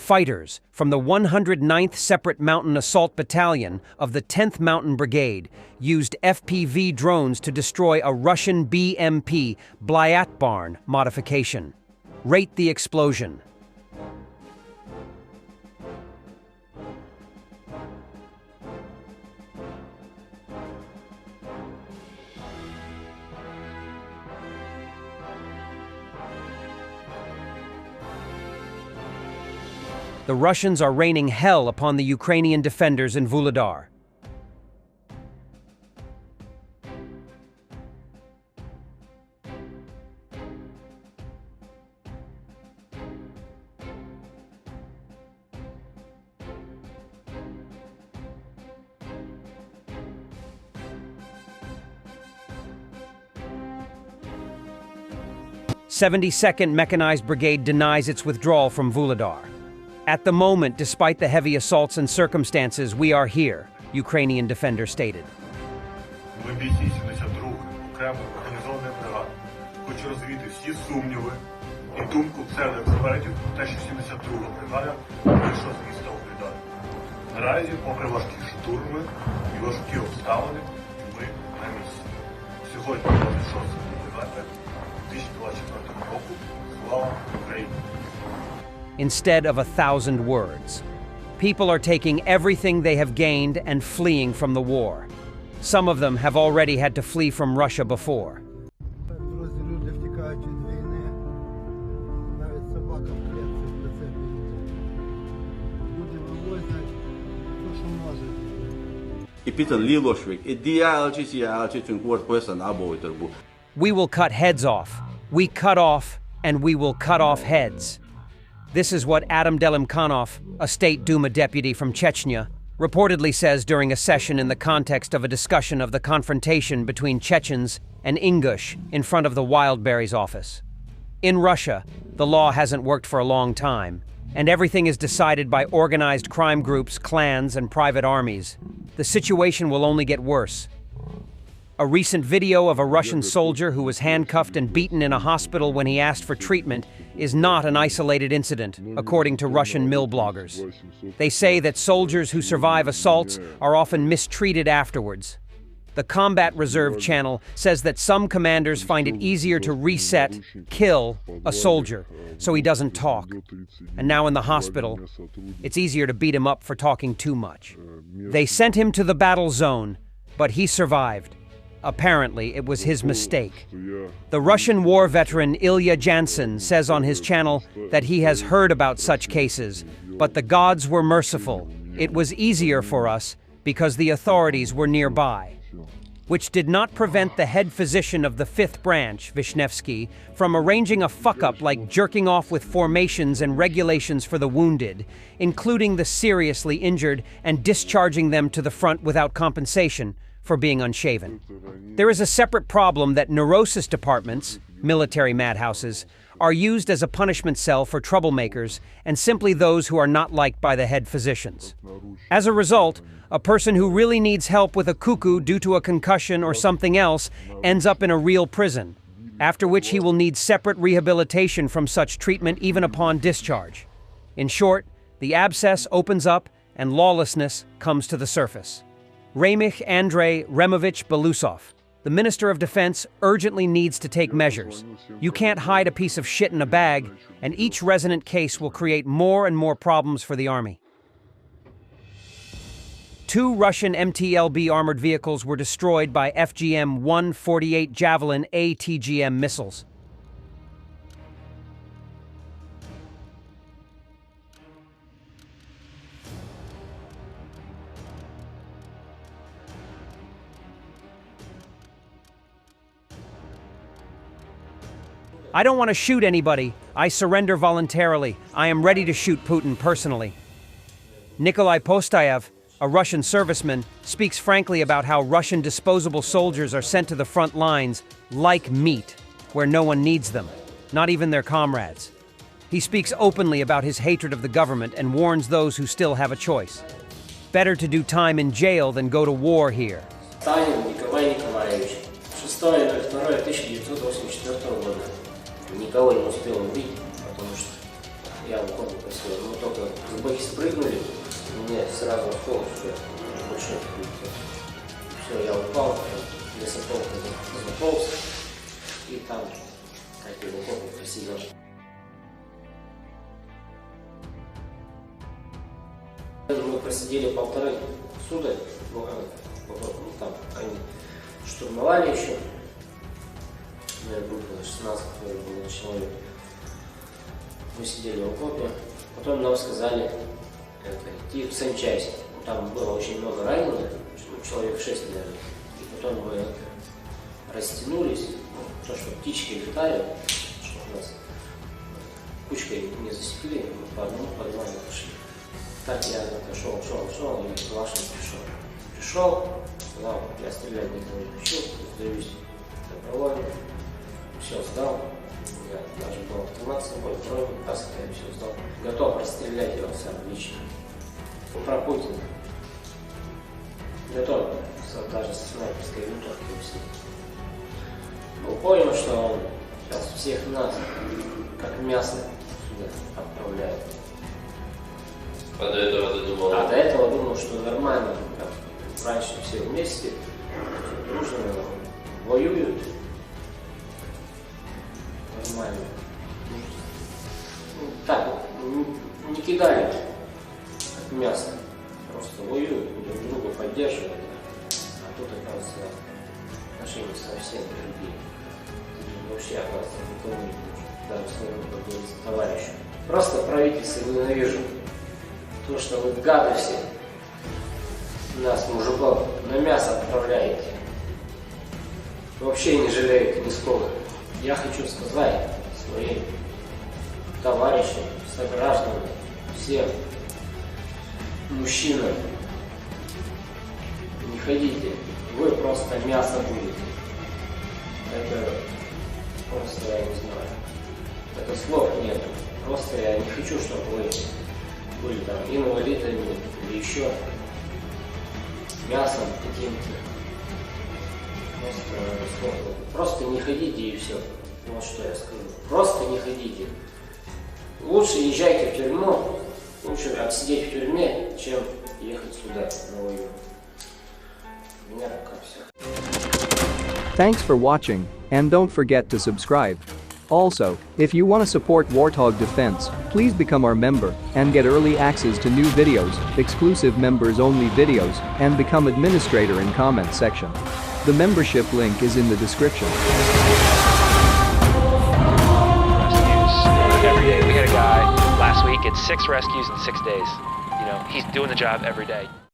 Fighters from the 109th Separate Mountain Assault Battalion of the 10th Mountain Brigade used FPV drones to destroy a Russian BMP Blyat-Barn modification. Rate the explosion. The Russians are raining hell upon the Ukrainian defenders in Vuhledar. The 72nd Mechanized Brigade denies its withdrawal from Vuhledar. At the moment, despite the heavy assaults and circumstances, we are here, Ukrainian defender stated. Ми бійці 72-ї окремої організованої бригади. Хочу розвіяти всі сумніви і думку псевдоекспертів про те, що 72-га бригада вийшла з міста Vuhledar. Наразі, попри важкі штурми і важкі обставини, ми на місці. Сьогодні, 26 липня 2024 року, слава Україні! Instead of 1,000 words. People are taking everything they have gained and fleeing from the war. Some of them have already had to flee from Russia before. We will cut heads off. We cut off, and we will cut off heads. This is what Adam Delimkhanov, a State Duma deputy from Chechnya, reportedly says during a session in the context of a discussion of the confrontation between Chechens and Ingush in front of the Wildberries office. In Russia, the law hasn't worked for a long time, and everything is decided by organized crime groups, clans, and private armies. The situation will only get worse. A recent video of a Russian soldier who was handcuffed and beaten in a hospital when he asked for treatment is not an isolated incident, according to Russian mill bloggers. They say that soldiers who survive assaults are often mistreated afterwards. The Combat Reserve channel says that some commanders find it easier to reset, kill a soldier, so he doesn't talk. And now in the hospital, it's easier to beat him up for talking too much. They sent him to the battle zone, but he survived. Apparently, it was his mistake. The Russian war veteran Ilya Jansen says on his channel that he has heard about such cases, but the gods were merciful. It was easier for us because the authorities were nearby. Which did not prevent the head physician of the 5th branch, Vishnevsky, from arranging a fuck-up like jerking off with formations and regulations for the wounded, including the seriously injured, and discharging them to the front without compensation for being unshaven. There is a separate problem that neurosis departments, military madhouses, are used as a punishment cell for troublemakers and simply those who are not liked by the head physicians. As a result, a person who really needs help with a cuckoo due to a concussion or something else ends up in a real prison, after which he will need separate rehabilitation from such treatment even upon discharge. In short, the abscess opens up and lawlessness comes to the surface. Remich Andrei Removich Belousov, the Minister of Defense, urgently needs to take measures. You can't hide a piece of shit in a bag, and each resonant case will create more and more problems for the army. 2 Russian MTLB armored vehicles were destroyed by FGM-148 Javelin ATGM missiles. I don't want to shoot anybody. I surrender voluntarily. I am ready to shoot Putin personally. Nikolai Postayev, a Russian serviceman, speaks frankly about how Russian disposable soldiers are sent to the front lines like meat, where no one needs them, not even their comrades. He speaks openly about his hatred of the government and warns those who still have a choice. Better to do time in jail than go to war here. Никого не успел убить, потому что я выходил по своему, только бэки спрыгнули, мне сразу в холод, что большой прилетел. Все, я упал, лесополк заполз, и там, как его помню, просидел. Мы просидели 1,5 суток, ну, там они штурмовали еще, группа 16 человек. Мы сидели в окопе, потом нам сказали идти в санчасть. Там было очень много раненых, человек 6, наверное. И потом мы растянулись, то, что птички летали, что нас кучкой не засекли, мы по одному, по два не пошли. Так я шел, и к вашим пришел, сказал, я стрелять никого не хочу, сдаюсь добровольно, все сдал. Я даже был автомат с собой, броню, каска, я все сдал. Готов расстрелять его сам лично. Про Путина. Готов даже со снайперской винтовкой все. Мы понял, что он сейчас всех нас, как мясо, сюда отправляет. А до этого ты думал? А до этого думал, что нормально. Раньше все вместе, дружно воюют. Нормально. Ну, так, не кидали как мясо. Просто воюют, друг друга поддерживают. А тут, оказывается, отношения совсем другие. Вообще, оказывается, никому не нужно. Даже своему, как говорится, товарищу. Просто правительство ненавижу. То, что вы гады все нас, мужиков, на мясо отправляете. Вообще не жалеете нисколько. Я хочу сказать своим товарищам, согражданам, всем мужчинам, не ходите, вы просто мясо будете. Это просто, я не знаю, это слов нет. Просто я не хочу, чтобы вы были там инвалидами или еще мясом каким-то. Просто не ходите и все. Вот что я скажу. Просто не ходите. Лучше езжайте в тюрьму, лучше отсидеть в тюрьме, чем ехать сюда на войну. У меня пока все. Thanks for watching, and don't forget to subscribe. Also, if you want to support Warthog Defense, please become our member and get early access to new videos, exclusive members-only videos, and become administrator in comment section. The membership link is in the description. Rescues every day. We had a guy last week at 6 rescues in 6 days. You know, he's doing the job every day.